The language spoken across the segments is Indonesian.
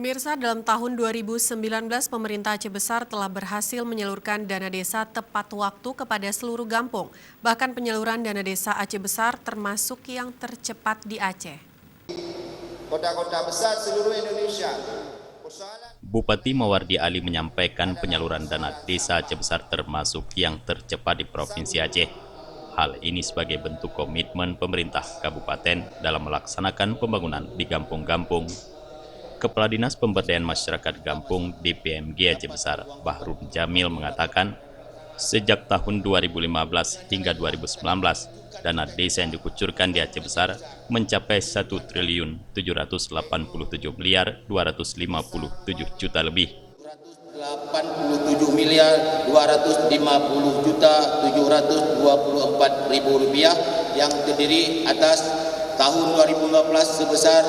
Pemirsa, dalam tahun 2019 pemerintah Aceh Besar telah berhasil menyalurkan dana desa tepat waktu kepada seluruh kampung. Bahkan penyaluran dana desa Aceh Besar termasuk yang tercepat di Aceh. Kota-kota besar seluruh Indonesia. Bupati Mawardi Ali menyampaikan penyaluran dana desa Aceh Besar termasuk yang tercepat di Provinsi Aceh. Hal ini sebagai bentuk komitmen pemerintah kabupaten dalam melaksanakan pembangunan di kampung-kampung. Kepala Dinas Pemberdayaan Masyarakat Kampung DPMG Aceh Besar, Bahrun Jamil mengatakan, sejak tahun 2015 hingga 2019, dana desa yang dikucurkan di Aceh Besar mencapai 1.787.257.257 lebih. 87.250.724.000 rupiah yang terdiri atas tahun 2015 sebesar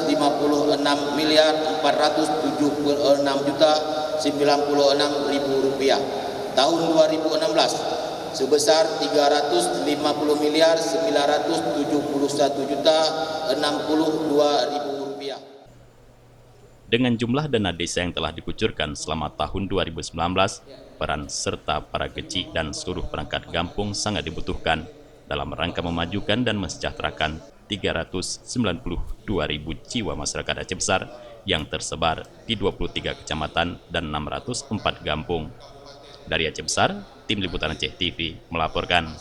150.476.096.096 rupiah. Tahun 2016 sebesar 350.971.062.000 rupiah. Dengan jumlah dana desa yang telah dikucurkan selama tahun 2019, peran serta para kecil dan seluruh perangkat kampung sangat dibutuhkan dalam rangka memajukan dan mensejahterakan 392.000 jiwa masyarakat Aceh Besar yang tersebar di 23 kecamatan dan 604 kampung. Dari Aceh Besar, Tim Liputan Aceh TV melaporkan.